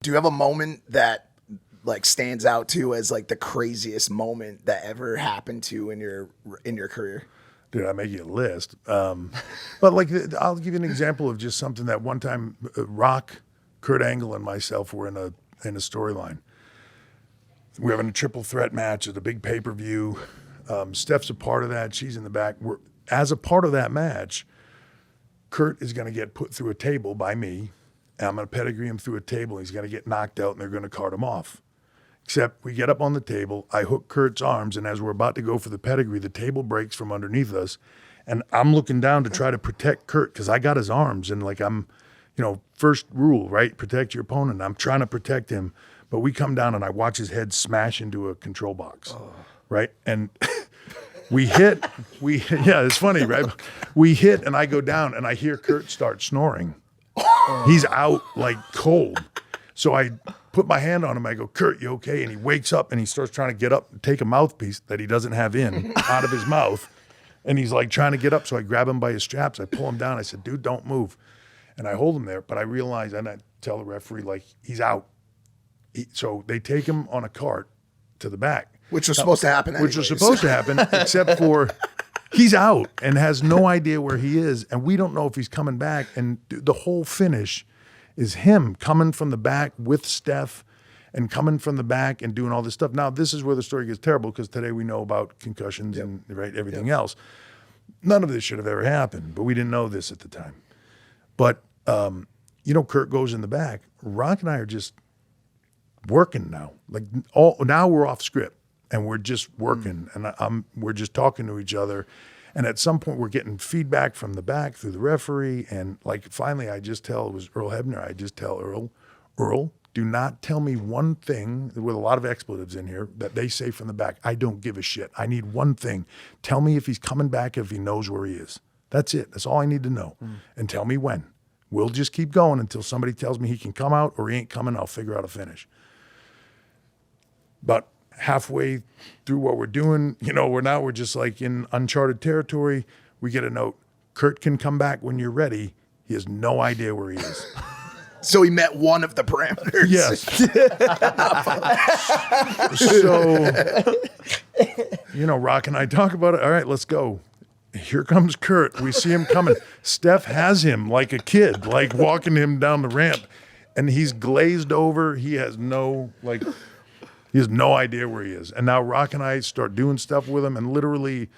Do you have a moment that like stands out to you as like the craziest moment that ever happened to you in your career? Dude, I make you a list. But like, I'll give you an example of just something that one time Rock, Kurt Angle, and myself were in a storyline. We're having a triple threat match at a big pay-per-view. Steph's a part of that. She's in the back. As a part of that match, Kurt is going to get put through a table by me. And I'm going to pedigree him through a table. He's going to get knocked out, and they're going to cart him off. Except we get up on the table, I hook Kurt's arms, and as we're about to go for the pedigree, the table breaks from underneath us, and I'm looking down to try to protect Kurt because I got his arms, and like first rule, right? Protect your opponent. I'm trying to protect him, but we come down, and I watch his head smash into a control box, right? And yeah, it's funny, right? We hit, and I go down, and I hear Kurt start snoring. He's out like cold. So I put my hand on him. I go, Kurt, you okay? And he wakes up and he starts trying to get up and take a mouthpiece that he doesn't have in out of his mouth. And he's like trying to get up. So I grab him by his straps. I pull him down. I said, dude, don't move. And I hold him there. But I realize, and I tell the referee, like, he's out. So they take him on a cart to the back. Which was supposed to happen anyways. Which was supposed to happen, except for he's out and has no idea where he is. And we don't know if he's coming back. And the whole finish is him coming from the back with Steph and coming from the back and doing all this stuff. Now, this is where the story gets terrible because today we know about concussions and everything else. None of this should have ever happened, but we didn't know this at the time. But, Kurt goes in the back. Rock and I are just working now. Now we're off script and we're just working and we're just talking to each other. And at some point, we're getting feedback from the back through the referee. And finally, I just tell, it was Earl Hebner, I just tell Earl, do not tell me one thing with a lot of expletives in here that they say from the back. I don't give a shit. I need one thing. Tell me if he's coming back, if he knows where he is. That's it. That's all I need to know. And tell me when. We'll just keep going until somebody tells me he can come out or he ain't coming. I'll figure out a finish. But halfway through what we're doing, we're just like in uncharted territory. We get a note, Kurt can come back when you're ready. He has no idea where he is. So he met one of the parameters. Yes. So, Rock and I talk about it. All right, let's go. Here comes Kurt. We see him coming. Steph has him like a kid, like walking him down the ramp. And he's glazed over. He has no idea where he is. And now Rock and I start doing stuff with him and literally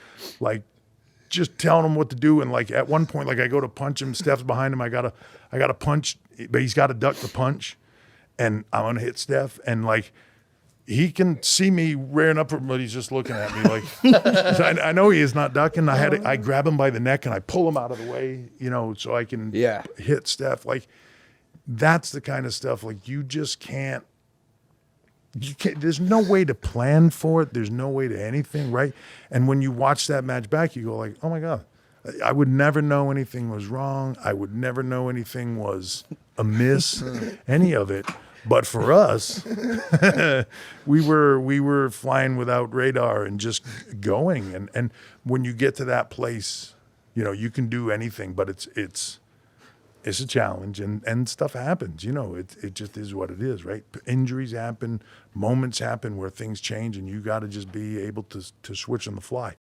just telling him what to do. And at one point, I go to punch him, Steph's behind him. I gotta punch, but he's got to duck the punch. And I'm going to hit Steph. And he can see me rearing up, but he's just looking at me so I know he is not ducking. I grab him by the neck and I pull him out of the way, so I can hit Steph. That's the kind of stuff you just can't. There's no way to plan for it. There's no way to anything, right? And when you watch that match back, you go oh my God, I would never know anything was wrong. I would never know anything was amiss, any of it. But for us, we were flying without radar and just going. And when you get to that place, you can do anything, but it's a challenge and stuff happens. It just is what it is, right? Injuries happen, moments happen where things change, and you got to just be able to switch on the fly.